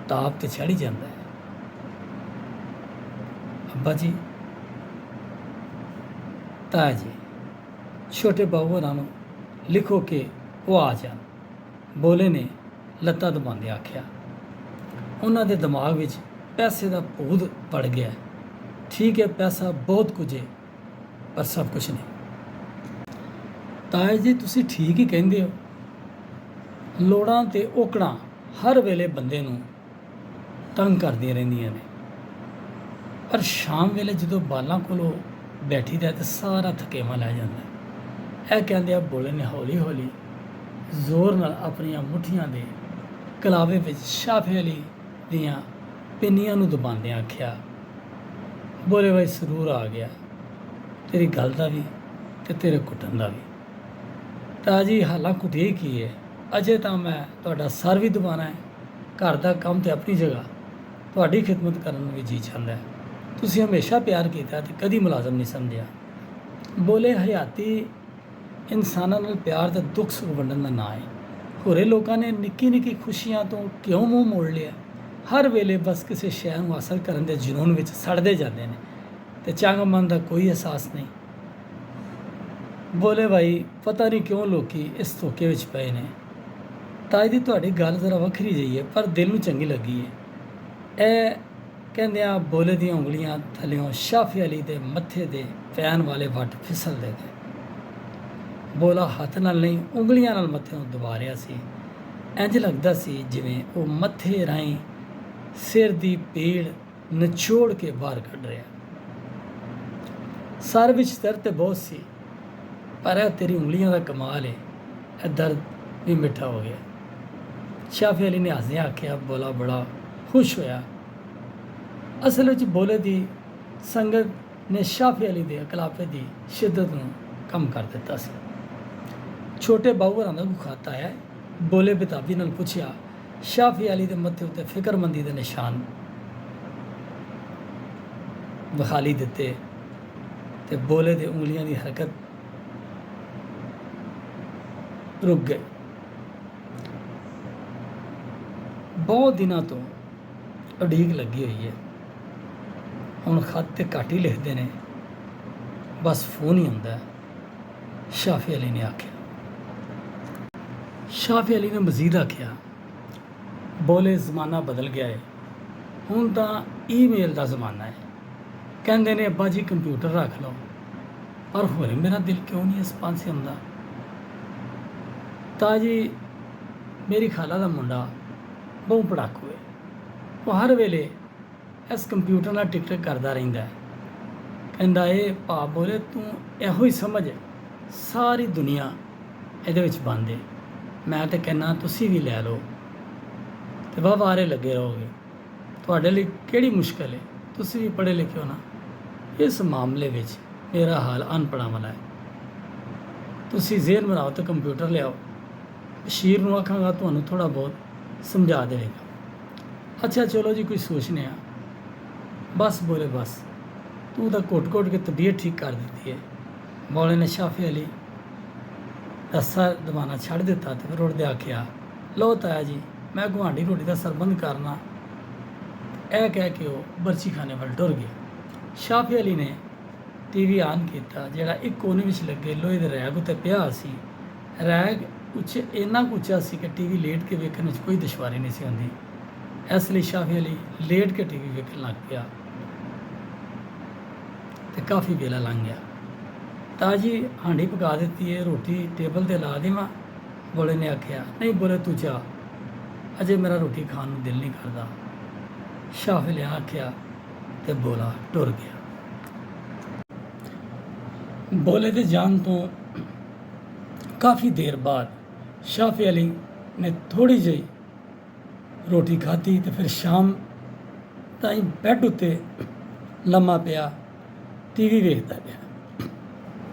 S1: ਤਾਪ ਤੇ ਚੜ੍ਹ ਹੀ ਜਾਂਦਾ ਹੈ। ਅੱਬਾ ਜੀ, ਤਾਇਆ ਜੀ, ਛੋਟੇ ਬਾਊ ਹੋਰਾਂ ਨੂੰ ਲਿਖੋ ਕਿ ਉਹ ਆ ਜਾਣ। ਬੋਲੇ ਨੇ ਲੱਤਾਂ ਦਬਾਉਂਦੇ ਆਖਿਆ। ਉਹਨਾਂ ਦੇ ਦਿਮਾਗ ਵਿੱਚ ਪੈਸੇ ਦਾ ਭੂਤ ਪੜ ਗਿਆ। ਠੀਕ ਹੈ, ਪੈਸਾ ਬਹੁਤ ਕੁਝ ਹੈ, ਪਰ ਸਭ ਕੁਝ ਨਹੀਂ। ਤਾਇਆ ਜੀ, ਤੁਸੀਂ ਠੀਕ ਹੀ ਕਹਿੰਦੇ ਹੋ। ਲੋੜਾਂ ਤੇ ਔਕੜਾਂ ਹਰ ਵੇਲੇ ਬੰਦੇ ਨੂੰ ਤੰਗ ਕਰਦੀਆਂ ਰਹਿੰਦੀਆਂ ਨੇ, ਪਰ ਸ਼ਾਮ ਵੇਲੇ ਜਦੋਂ ਬਾਲਾਂ ਕੋਲੋਂ ਬੈਠੀਦਾ ਤਾਂ ਸਾਰਾ ਥਕੇਵਾਂ ਲੈ ਜਾਂਦਾ। ਇਹ ਕਹਿੰਦੇ ਆ ਬੋਲੇ ਨੇ ਹੌਲੀ ਹੌਲੀ ਜ਼ੋਰ ਨਾਲ ਆਪਣੀਆਂ ਮੁੱਠੀਆਂ ਦੇ ਕਲਾਵੇ ਵਿੱਚ ਸ਼ਾਫੇ ਅਲੀ ਦੀਆਂ ਪਿੰਨੀਆਂ ਨੂੰ ਦਬਾਉਂਦਿਆਂ ਆਖਿਆ, ਬੋਲੇ ਬਾਈ ਸਰੂਰ ਆ ਗਿਆ, ਤੇਰੀ ਗੱਲ ਦਾ ਵੀ ਤੇ ਤੇਰੇ ਕੁੱਟਣ ਦਾ ਵੀ। ਤਾਂ ਜੀ ਹਾਲਾਂ ਕੁੱਟੇ ਕੀ ਹੈ, ਅਜੇ ਤਾਂ ਮੈਂ ਤੁਹਾਡਾ ਸਰ ਵੀ ਦਬਾਉਣਾ ਹੈ। ਘਰ ਦਾ ਕੰਮ ਤੇ ਆਪਣੀ ਜਗ੍ਹਾ, ਤੁਹਾਡੀ ਖਿਦਮਤ ਕਰਨ ਨੂੰ ਵੀ ਜੀ ਚਾਹੁੰਦਾ ਹੈ। ਤੁਸੀਂ ਹਮੇਸ਼ਾ ਪਿਆਰ ਕੀਤਾ ਤੇ ਕਦੀ ਮੁਲਾਜ਼ਮ ਨਹੀਂ ਸਮਝਿਆ। ਬੋਲੇ ਹਯਾਤੀ ਇਨਸਾਨਾਂ ਨਾਲ ਪਿਆਰ ਤੇ ਦੁੱਖ ਸੁੱਖ ਵੰਡਣ ਦਾ ਨਾਂ ਹੈ। ਹੋਰੇ ਲੋਕਾਂ ਨੇ ਨਿੱਕੀ ਨਿੱਕੀ ਖੁਸ਼ੀਆਂ ਤੋਂ ਕਿਉਂ ਮੂੰਹ ਮੋੜ ਲਿਆ? ਹਰ ਵੇਲੇ ਬਸ ਕਿਸੇ ਸ਼ੈ ਨੂੰ ਹਾਸਲ ਕਰਨ ਦੇ ਜਨੂਨ ਵਿੱਚ ਸੜਦੇ ਜਾਂਦੇ ਨੇ ਤੇ ਚੰਗ ਮਨ ਦਾ ਕੋਈ ਅਹਿਸਾਸ ਨਹੀਂ। ਬੋਲੇ ਭਾਈ, ਪਤਾ ਨਹੀਂ ਕਿਉਂ ਲੋਕੀ ਇਸ ਧੋਖੇ ਵਿੱਚ ਪਏ ਨੇ। ਤਾਈ ਦੀ ਤੁਹਾਡੀ ਗੱਲ ਜ਼ਰਾ ਵੱਖਰੀ ਜਿਹੀ ਹੈ, ਪਰ ਦਿਲ ਨੂੰ ਚੰਗੀ ਲੱਗੀ ਹੈ। ਇਹ ਕਹਿੰਦਿਆਂ ਬੋਲੇ ਦੀਆਂ ਉਂਗਲੀਆਂ ਥੱਲਿਓਂ ਸ਼ਾਫੀ ਅਲੀ ਦੇ ਮੱਥੇ ਦੇ ਪੈਣ ਵਾਲੇ ਵੱਟ ਫਿਸਲਦੇ ਗਏ। ਬੋਲਾ ਹੱਥ ਨਾਲ ਨਹੀਂ, ਉਂਗਲੀਆਂ ਨਾਲ ਮੱਥੇ ਨੂੰ ਦਬਾ ਰਿਹਾ ਸੀ। ਇੰਝ ਲੱਗਦਾ ਸੀ ਜਿਵੇਂ ਉਹ ਮੱਥੇ ਰਾਹੀਂ ਸਿਰ ਦੀ ਪੀੜ ਨਿਚੋੜ ਕੇ ਬਾਹਰ ਕੱਢ ਰਿਹਾ। ਸਰ ਵਿੱਚ ਦਰਦ ਤੇ ਬਹੁਤ ਸੀ, ਪਰ ਇਹ ਤੇਰੀ ਉਂਗਲੀਆਂ ਦਾ ਕਮਾਲ ਹੈ, ਇਹ ਦਰਦ ਵੀ ਮਿੱਠਾ ਹੋ ਗਿਆ। ਸ਼ਾਫੀ ਅਲੀ ਨੇ ਹੱਸਦਿਆਂ ਆਖਿਆ। ਬੋਲਾ ਬੜਾ ਖੁਸ਼ ਹੋਇਆ। ਅਸਲ ਵਿੱਚ ਬੋਲੇ ਦੀ ਸੰਗਤ ਨੇ ਸ਼ਾਫੀ ਅਲੀ ਦੇ ਅਕਲਾਪੇ ਦੀ ਸ਼ਿੱਦਤ ਨੂੰ ਕਮ ਕਰ ਦਿੱਤਾ ਸੀ। ਛੋਟੇ ਬਾਊ ਹੋਰਾਂ ਦਾ ਖਾਤਾ ਹੈ। ਬੋਲੇ ਬੇਤਾਬੀ ਨਾਲ ਪੁੱਛਿਆ। ਸ਼ਾਫੀ ਅਲੀ ਦੇ ਮੱਥੇ ਉੱਤੇ ਫਿਕਰਮੰਦੀ ਦੇ ਨਿਸ਼ਾਨ ਵਿਖਾਲੀ ਦਿੱਤੇ ਤੇ ਬੋਲੇ ਦੇ ਉਂਗਲੀਆਂ ਦੀ ਹਰਕਤ ਰੁਕ ਗਈ। ਬਹੁਤ ਦਿਨਾਂ ਤੋਂ ਉਡੀਕ ਲੱਗੀ ਹੋਈ ਹੈ। ਹੁਣ ਖਤ ਤੇ ਘੱਟ ਹੀ ਲਿਖਦੇ ਨੇ, ਬਸ ਫੋਨ ਹੀ ਹੁੰਦਾ। ਸ਼ਾਫੀ ਅਲੀ ਨੇ ਆਖਿਆ। ਸ਼ਾਫੀ ਅਲੀ ਨੇ ਮਜ਼ੀਦ ਆਖਿਆ, ਬੋਲੇ ਜ਼ਮਾਨਾ ਬਦਲ ਗਿਆ ਹੈ, ਹੁਣ ਤਾਂ ਈਮੇਲ ਦਾ ਜ਼ਮਾਨਾ ਹੈ। ਕਹਿੰਦੇ ਨੇ ਅੱਬਾ ਜੀ ਕੰਪਿਊਟਰ ਰੱਖ ਲਓ, ਪਰ ਹੋਰੇ ਮੇਰਾ ਦਿਲ ਕਿਉਂ ਨਹੀਂ ਇਸ ਪਾਸੇ ਹੁੰਦਾ। ਤਾਂ ਜੀ ਮੇਰੀ ਖਾਲਾ ਦਾ ਮੁੰਡਾ ਬਹੁਤ ਪੜਾਕੂ ਹੈ। ਉਹ ਹਰ ਵੇਲੇ ਇਸ ਕੰਪਿਊਟਰ ਨਾਲ ਟਿਕ ਕਰਦਾ ਰਹਿੰਦਾ ਹੈ। ਕਹਿੰਦਾ ਇਹ ਭਾ ਬੋਲੇ ਤੂੰ ਇਹੋ ਹੀ ਸਮਝ, ਸਾਰੀ ਦੁਨੀਆ ਇਹਦੇ ਵਿੱਚ ਬੰਦ ਹੈ। ਮੈਂ ਤਾਂ ਕਹਿੰਦਾ ਤੁਸੀਂ ਵੀ ਲੈ ਲਓ ਅਤੇ ਵਾਰੇ ਲੱਗੇ ਰਹੋਗੇ। ਤੁਹਾਡੇ ਲਈ ਕਿਹੜੀ ਮੁਸ਼ਕਿਲ ਹੈ, ਤੁਸੀਂ ਵੀ ਪੜ੍ਹੇ ਲਿਖੇ ਹੋ ਨਾ। ਇਸ ਮਾਮਲੇ ਵਿੱਚ ਮੇਰਾ ਹਾਲ ਅਨਪੜ੍ਹਾਂ ਵਾਲਾ ਹੈ। ਤੁਸੀਂ ਜ਼ੇਨ ਬਣਾਓ ਅਤੇ ਕੰਪਿਊਟਰ ਲਿਆਓ। ਬਸ਼ੀਰ ਨੂੰ ਆਖਾਂਗਾ ਤੁਹਾਨੂੰ ਥੋੜ੍ਹਾ ਬਹੁਤ ਸਮਝਾ ਦੇਵੇਗਾ। ਅੱਛਾ ਚਲੋ ਜੀ, ਕੋਈ ਸੋਚਨੇ ਆ। ਬਸ ਬੋਲੇ ਬਸ, ਤੂੰ ਤਾਂ ਘੁੱਟ ਕੇ ਤਬੀਅਤ ਠੀਕ ਕਰ ਦਿੱਤੀ ਹੈ। ਬੋਲੇ ਨੇ ਸ਼ਾਫੀ ਅਲੀ ਦਾ ਸਰ ਦਬਾਉਣਾ ਛੱਡ ਦਿੱਤਾ ਅਤੇ ਫਿਰ ਉੱਠਦੇ ਆਖਿਆ, ਲਓ ਤਾਇਆ ਜੀ, ਮੈਂ ਗੁਆਂਢੀ ਰੋਟੀ ਦਾ ਸਰਬੰਧ ਕਰਨਾ। ਇਹ ਕਹਿ ਕੇ ਉਹ ਬਰਛੀ ਖਾਨੇ ਵੱਲ ਟੁਰ ਗਿਆ। ਸ਼ਾਫੀ ਅਲੀ ਨੇ TV ਆਨ ਕੀਤਾ, ਜਿਹੜਾ ਇੱਕ ਕੋਨੇ ਵਿੱਚ ਲੱਗੇ ਲੋਹੇ ਦੇ ਰੈਕ ਉੱਤੇ ਪਿਆ ਸੀ। ਰੈਕ ਉੱਚੇ ਇੰਨਾ ਕੁ ਉੱਚਾ ਸੀ ਕਿ TV ਲੇਟ ਕੇ ਵੇਖਣ ਵਿੱਚ ਕੋਈ ਦੁਸ਼ਵਾਰੀ ਨਹੀਂ ਸੀ ਹੁੰਦੀ। ਇਸ ਲਈ ਸ਼ਾਫੀ ਅਲੀ ਲੇਟ ਕੇ TV ਵੇਖਣ ਲੱਗ ਪਿਆ ਅਤੇ ਕਾਫੀ ਵੇਲਾ ਲੰਘ ਗਿਆ। ਤਾਂ ਜੀ ਹਾਂਡੀ ਪਕਾ ਦਿੱਤੀ ਹੈ, ਰੋਟੀ ਟੇਬਲ 'ਤੇ ਲਾ ਦੇਵਾਂ? ਬੋਲੇ ਨੇ ਆਖਿਆ। ਨਹੀਂ ਬੋਲੇ, ਤੂੰ ਜਾ, ਅਜੇ ਮੇਰਾ ਰੋਟੀ ਖਾਣ ਨੂੰ ਦਿਲ ਨਹੀਂ ਕਰਦਾ। ਸ਼ਾਫੀ ਨੇ ਆਖਿਆ ਤੇ ਬੋਲਾ ਟੁਰ ਗਿਆ। ਬੋਲੇ ਦੇ ਜਾਣ ਤੋਂ ਕਾਫੀ ਦੇਰ ਬਾਅਦ ਸ਼ਾਫੀ ਅਲੀ ਨੇ ਥੋੜ੍ਹੀ ਜਿਹੀ ਰੋਟੀ ਖਾਧੀ ਤੇ ਫਿਰ ਸ਼ਾਮ ਤਾਂ ਹੀ ਬੈੱਡ ਉੱਤੇ ਲੰਮਾ ਪਿਆ ਟੀਵੀ ਵੇਖਦਾ ਗਿਆ।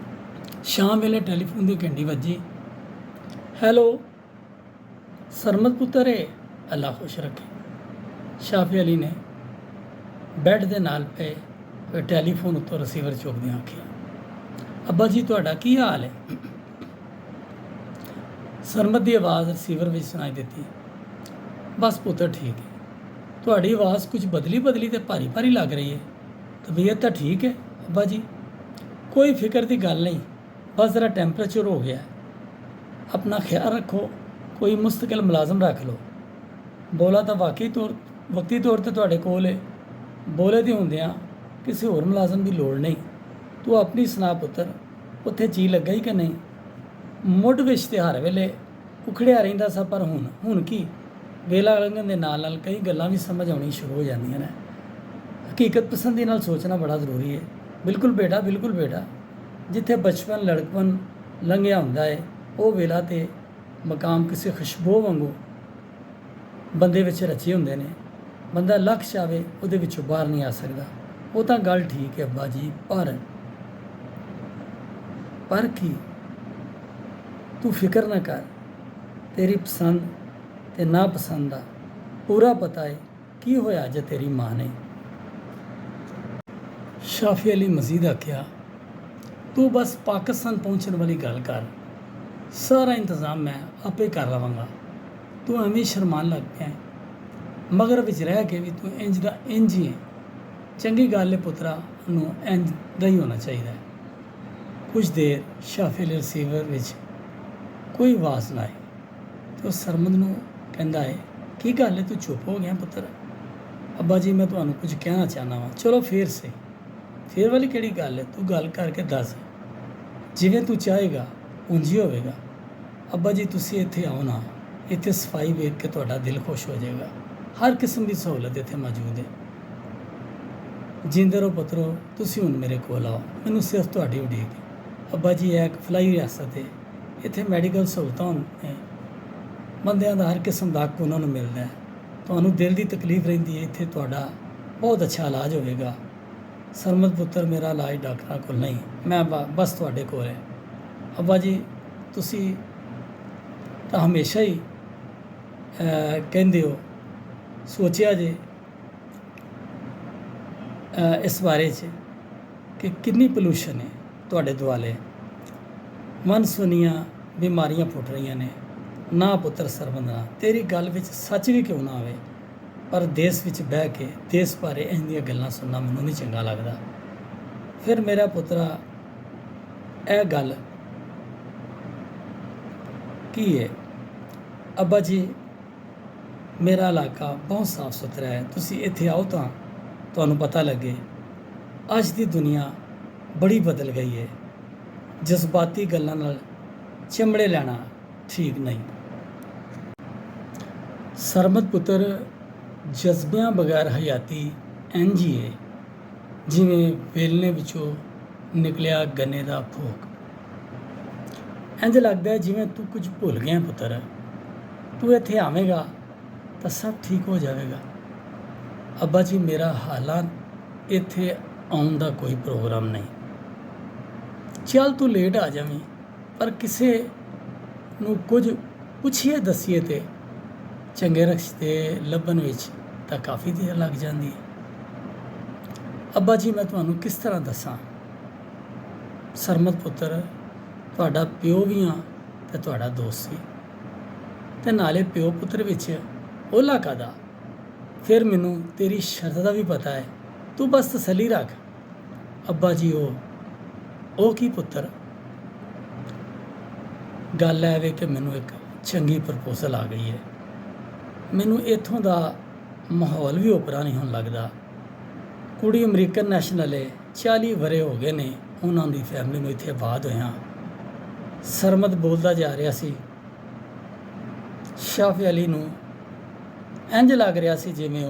S1: ਸ਼ਾਮ ਵੇਲੇ ਟੈਲੀਫੋਨ ਦੀ ਘੰਟੀ ਵੱਜੀ। ਹੈਲੋ, ਸਰਮਦ ਪੁੱਤਰ ਏ, ਅੱਲਾ ਖੁਸ਼ ਰੱਖੇ। ਸ਼ਾਫੀ ਅਲੀ ਨੇ ਬੈੱਡ ਦੇ ਨਾਲ ਪਏ ਟੈਲੀਫੋਨ ਉੱਤੋਂ ਰਿਸੀਵਰ ਚੁੱਕਦਿਆਂ ਆਖਿਆ, ਅੱਬਾ ਜੀ ਤੁਹਾਡਾ ਕੀ ਹਾਲ ਹੈ? ਸਰਮਦ ਦੀ ਆਵਾਜ਼ ਰਿਸੀਵਰ ਵਿੱਚ ਸੁਣਾਈ ਦਿੱਤੀ, ਬਸ ਪੁੱਤਰ ਠੀਕ ਹੈ। ਤੁਹਾਡੀ ਆਵਾਜ਼ ਕੁਝ ਬਦਲੀ ਤੇ ਭਾਰੀ ਭਾਰੀ ਲੱਗ ਰਹੀ ਹੈ। ਤਬੀਅਤ ਤਾਂ ਠੀਕ ਹੈ ਅੱਬਾ ਜੀ? ਕੋਈ ਫਿਕਰ ਦੀ ਗੱਲ ਨਹੀਂ, ਬਸ ਜ਼ਰਾ ਟੈਂਪਰੇਚਰ ਹੋ ਗਿਆ। ਆਪਣਾ ਖਿਆਲ ਰੱਖੋ, ਕੋਈ ਮੁਸਤਕਿਲ ਮੁਲਾਜ਼ਮ ਰੱਖ ਲਓ। ਬੋਲਾ ਤਾਂ ਵਕਤੀ ਤੌਰ 'ਤੇ ਤੁਹਾਡੇ ਕੋਲ ਹੈ, ਬੋਲੇ ਦੇ ਹੁੰਦਿਆਂ ਕਿਸੇ ਹੋਰ ਮੁਲਾਜ਼ਮ ਦੀ ਲੋੜ ਨਹੀਂ। ਤੂੰ ਆਪਣੀ ਸੁਣਾ ਪੁੱਤਰ, ਉੱਥੇ ਜੀ ਲੱਗਾ ਹੀ ਕਿ ਨਹੀਂ? ਮੁੱਢ ਵਿੱਚ ਤੇ ਹਰ ਵੇਲੇ ਉਖੜਿਆ ਰਹਿੰਦਾ ਸਾ, ਪਰ ਹੁਣ ਕੀ ਵੇਲਾ ਲੰਘਣ ਦੇ ਨਾਲ ਨਾਲ ਕਈ ਗੱਲਾਂ ਵੀ ਸਮਝ ਆਉਣੀ ਸ਼ੁਰੂ ਹੋ ਜਾਂਦੀਆਂ ਨੇ। ਹਕੀਕਤ ਪਸੰਦੀ ਨਾਲ ਸੋਚਣਾ ਬੜਾ ਜ਼ਰੂਰੀ ਹੈ। ਬਿਲਕੁਲ ਬੇਟਾ, ਬਿਲਕੁਲ ਬੇਟਾ। ਜਿੱਥੇ ਬਚਪਨ ਲੜਕਪਨ ਲੰਘਿਆ ਹੁੰਦਾ ਹੈ, ਉਹ ਵੇਲਾ ਤੇ ਮਕਾਮ ਕਿਸੇ ਖੁਸ਼ਬੂ ਵਾਂਗੂ ਬੰਦੇ ਵਿੱਚ ਰਚੇ ਹੁੰਦੇ ਨੇ। ਬੰਦਾ ਲੱਖ ਚਾਹੇ ਉਹਦੇ ਵਿੱਚੋਂ ਬਾਹਰ ਨਹੀਂ ਆ ਸਕਦਾ। ਉਹ ਤਾਂ ਗੱਲ ਠੀਕ ਹੈ ਅੱਬਾ ਜੀ, ਪਰ ਕੀ? ਤੂੰ ਫਿਕਰ ਨਾ ਕਰ, ਤੇਰੀ ਪਸੰਦ ਤੇ ਨਾ ਪਸੰਦ ਦਾ ਪੂਰਾ ਪਤਾ ਹੈ। ਕੀ ਹੋਇਆ ਜੇ ਤੇਰੀ ਮਾਂ ਨੇ? ਸ਼ਾਫੀ ਅਲੀ ਮਜ਼ੀਦ ਆਖਿਆ, ਤੂੰ ਬਸ ਪਾਕਿਸਤਾਨ ਪਹੁੰਚਣ ਵਾਲੀ ਗੱਲ ਕਰ, ਸਾਰਾ ਇੰਤਜ਼ਾਮ ਮੈਂ ਆਪੇ ਕਰ ਲਵਾਂਗਾ। ਤੂੰ ਐਵੇਂ ਸ਼ਰਮਾਨ ਲੱਗ ਪਿਆ, ਮਗਰ ਵਿੱਚ ਰਹਿ ਕੇ ਵੀ ਤੂੰ ਇੰਜ ਦਾ ਇੰਜ ਹੀ ਹੈ। ਚੰਗੀ ਗੱਲ ਹੈ ਪੁੱਤਰਾ, ਨੂੰ ਇੰਜ ਦਾ ਹੀ ਹੋਣਾ ਚਾਹੀਦਾ ਹੈ। ਕੁਝ ਦੇਰ ਸ਼ਾਫੀ ਅਲੀ ਰਿਸੀਵਰ ਵਿੱਚ ਕੋਈ ਆਵਾਜ਼ ਨਾ ਆਈ ਤੇ ਉਹ ਸਰਮਦ ਨੂੰ ਕਹਿੰਦਾ ਹੈ, ਕੀ ਗੱਲ ਹੈ ਤੂੰ ਚੁੱਪ ਹੋ ਗਿਆ ਪੁੱਤਰ? ਅੱਬਾ ਜੀ ਮੈਂ ਤੁਹਾਨੂੰ ਕੁਝ ਕਹਿਣਾ ਚਾਹੁੰਦਾ ਵਾਂ। ਚਲੋ ਫੇਰ ਵਾਲੀ ਕਿਹੜੀ ਗੱਲ ਹੈ? ਤੂੰ ਗੱਲ ਕਰਕੇ ਦੱਸ, ਜਿਵੇਂ ਤੂੰ ਚਾਹੇਗਾ ਉਂਝ ਹੀ ਹੋਵੇਗਾ। ਅੱਬਾ ਜੀ ਤੁਸੀਂ ਇੱਥੇ ਆਓ ਨਾ, ਇੱਥੇ ਸਫਾਈ ਵੇਖ ਕੇ ਤੁਹਾਡਾ ਦਿਲ ਖੁਸ਼ ਹੋ ਜਾਏਗਾ। ਹਰ ਕਿਸਮ ਦੀ ਸਹੂਲਤ ਇੱਥੇ ਮੌਜੂਦ ਹੈ। ਜਿੰਦੇ ਰਹੋ ਪੁੱਤਰੋ, ਤੁਸੀਂ ਹੁਣ ਮੇਰੇ ਕੋਲ ਆਓ, ਮੈਨੂੰ ਸਿਰਫ ਤੁਹਾਡੀ ਉਡੀਕ ਹੈ। ਅੱਬਾ ਜੀ ਇਹ ਇੱਕ ਫਲਾਈ ਰਿਆਸਤ ਹੈ, ਇੱਥੇ ਮੈਡੀਕਲ ਸਹੂਲਤਾਂ ਨੇ, ਬੰਦਿਆਂ ਦਾ ਹਰ ਕਿਸਮ ਦਾ ਹੱਕ ਉਹਨਾਂ ਨੂੰ ਮਿਲਦਾ ਹੈ। ਤੁਹਾਨੂੰ ਦਿਲ ਦੀ ਤਕਲੀਫ ਰਹਿੰਦੀ ਹੈ, ਇੱਥੇ ਤੁਹਾਡਾ ਬਹੁਤ ਅੱਛਾ ਇਲਾਜ ਹੋਵੇਗਾ। ਸਰਮਦ ਪੁੱਤਰ ਮੇਰਾ ਇਲਾਜ ਡਾਕਟਰਾਂ ਕੋਲ ਨਹੀਂ, ਮੈਂ ਬਸ ਤੁਹਾਡੇ ਕੋਲ ਹੈ। ਅੱਬਾ ਜੀ ਤੁਸੀਂ ਤਾਂ ਹਮੇਸ਼ਾ ਹੀ ਕਹਿੰਦੇ ਹੋ, ਸੋਚਿਆ ਜੇ ਇਸ ਬਾਰੇ 'ਚ ਕਿ ਕਿੰਨੀ ਪੋਲੂਸ਼ਨ ਹੈ ਤੁਹਾਡੇ ਦੁਆਲੇ, ਮਨ ਸੁਨੀਆਂ ਬਿਮਾਰੀਆਂ ਫੁੱਟ ਰਹੀਆਂ ਨੇ। ਨਾ ਪੁੱਤਰ ਸਰਬੰਦਾ, ਤੇਰੀ ਗੱਲ ਵਿੱਚ ਸੱਚ ਵੀ ਕਿਉਂ ਨਾ ਹੋਵੇ, ਪਰ ਦੇਸ਼ ਵਿੱਚ ਬਹਿ ਕੇ ਦੇਸ਼ ਬਾਰੇ ਇੰਝ ਦੀਆਂ ਗੱਲਾਂ ਸੁਣਨਾ ਮੈਨੂੰ ਨਹੀਂ ਚੰਗਾ ਲੱਗਦਾ। ਫਿਰ ਮੇਰਾ ਪੁੱਤਰਾ ਇਹ ਗੱਲ ਕੀ ਹੈ? ਅੱਬਾ ਜੀ ਮੇਰਾ ਇਲਾਕਾ ਬਹੁਤ ਸਾਫ ਸੁਥਰਾ ਹੈ, ਤੁਸੀਂ ਇੱਥੇ ਆਓ ਤਾਂ ਤੁਹਾਨੂੰ ਪਤਾ ਲੱਗੇ। ਅੱਜ ਦੀ ਦੁਨੀਆ ਬੜੀ ਬਦਲ ਗਈ ਹੈ, ਜਜ਼ਬਾਤੀ ਗੱਲਾਂ ਨਾਲ ਚਿਮੜੇ ਲੈਣਾ ਠੀਕ ਨਹੀਂ। ਸਰਮਦ ਪੁੱਤਰ ਜਜ਼ਬਿਆਂ ਬਗੈਰ ਹਯਾਤੀ ਇੰਝ ਹੀ ਹੈ ਜਿਵੇਂ ਵੇਲਣੇ ਵਿੱਚੋਂ ਨਿਕਲਿਆ ਗੰਨੇ ਦਾ ਭੋਗ। ਇੰਝ ਲੱਗਦਾ ਹੈ ਜਿਵੇਂ ਤੂੰ ਕੁਝ ਭੁੱਲ ਗਿਆ ਪੁੱਤਰ। ਤੂੰ ਇੱਥੇ ਆਵੇਂਗਾ ਤਾਂ ਸਭ ਠੀਕ ਹੋ ਜਾਵੇਗਾ। ਅੱਬਾ ਜੀ ਮੇਰਾ ਹਾਲਾਂ ਇੱਥੇ ਆਉਣ ਦਾ ਕੋਈ ਪ੍ਰੋਗਰਾਮ ਨਹੀਂ। ਚੱਲ ਤੂੰ ਲੇਟ ਆ ਜਾਵੀਂ, ਪਰ ਕਿਸੇ ਨੂੰ ਕੁਝ ਪੁੱਛੀਏ ਦੱਸੀਏ ਤੇ ਚੰਗੇ ਰਿਸ਼ਤੇ ਲੱਭਣ ਵਿੱਚ ਤਾਂ ਕਾਫੀ ਦੇਰ ਲੱਗ ਜਾਂਦੀ ਹੈ। ਅੱਬਾ ਜੀ ਮੈਂ ਤੁਹਾਨੂੰ ਕਿਸ ਤਰ੍ਹਾਂ ਦੱਸਾਂ? ਸਰਮਦ ਪੁੱਤਰ ਤੁਹਾਡਾ ਪਿਓ ਵੀ ਹਾਂ ਤੇ ਤੁਹਾਡਾ ਦੋਸਤ ਵੀ, ਤੇ ਨਾਲੇ ਪਿਓ ਪੁੱਤਰ ਵਿੱਚ ਓਲਾ ਕਾਦਾ। ਫਿਰ ਮੈਨੂੰ ਤੇਰੀ ਸ਼ਰਤ ਦਾ ਵੀ ਪਤਾ ਹੈ, ਤੂੰ ਬਸ ਤਸੱਲੀ ਰੱਖ। ਅੱਬਾ ਜੀ ਉਹ ਕੀ ਪੁੱਤਰ? ਗੱਲ ਹੈ ਵੇ ਕਿ ਮੈਨੂੰ ਇੱਕ ਚੰਗੀ ਪ੍ਰਪੋਜ਼ਲ ਆ ਗਈ ਹੈ। ਮੈਨੂੰ ਇੱਥੋਂ ਦਾ ਮਾਹੌਲ ਵੀ ਓਪਰਾ ਨਹੀਂ ਹੁਣ ਲੱਗਦਾ। ਕੁੜੀ ਅਮਰੀਕਨ ਨੈਸ਼ਨਲ ਹੈ, 40 ਵਰ੍ਹੇ ਹੋ ਗਏ ਨੇ ਉਹਨਾਂ ਦੀ ਫੈਮਿਲੀ ਨੂੰ ਇੱਥੇ ਆਬਾਦ ਹੋਇਆ। ਸਰਮਦ ਬੋਲਦਾ ਜਾ ਰਿਹਾ ਸੀ। ਸ਼ਾਫੀ ਅਲੀ ਨੂੰ ਇੰਝ ਲੱਗ ਰਿਹਾ ਸੀ ਜਿਵੇਂ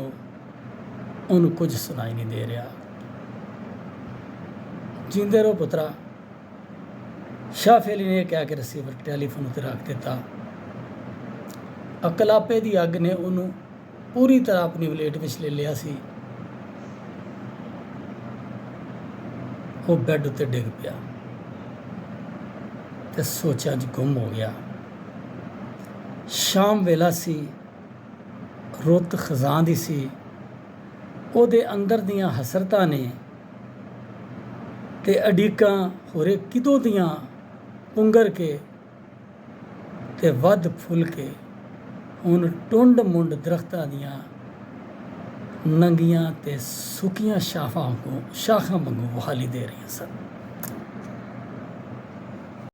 S1: ਉਹਨੂੰ ਕੁਝ ਸੁਣਾਈ ਨਹੀਂ ਦੇ ਰਿਹਾ। ਜਿੰਦੇ ਰਹੋ ਪੁੱਤਰਾ, ਸ਼ਾਫੀ ਅਲੀ ਨੇ ਕਹਿ ਕੇ ਰਿਸੀਵਰ ਟੈਲੀਫੋਨ ਉੱਤੇ ਰੱਖ ਦਿੱਤਾ। ਅਕਲਾਪੇ ਦੀ ਅੱਗ ਨੇ ਉਹਨੂੰ ਪੂਰੀ ਤਰ੍ਹਾਂ ਆਪਣੀ ਵਲੇਟ ਵਿੱਚ ਲੈ ਲਿਆ ਸੀ। ਉਹ ਬੈੱਡ ਉੱਤੇ ਡਿੱਗ ਪਿਆ ਤੇ ਸੋਚਾਂ 'ਚ ਗੁੰਮ ਹੋ ਗਿਆ। ਸ਼ਾਮ ਵੇਲਾ ਸੀ, ਰੁੱਤ ਖਜ਼ਾਂ ਦੀ ਸੀ। ਉਹਦੇ ਅੰਦਰ ਦੀਆਂ ਹਸਰਤਾਂ ਨੇ ਤੇ ਅਡੀਕਾਂ ਹੋਰੇ ਕਿਦੋਂ ਦੀਆਂ ਪੁੰਗਰ ਕੇ ਤੇ ਵੱਧ ਫੁੱਲ ਕੇ ਹੁਣ ਟੁੰਡ ਮੁੰਡ ਦਰਖਤਾਂ ਦੀਆਂ ਨੰਗੀਆਂ ਤੇ ਸੁੱਕੀਆਂ ਸ਼ਾਖਾਂ ਵਾਂਗੂ ਵਹਾਲੀ ਦੇ ਰਹੀਆਂ ਸਨ।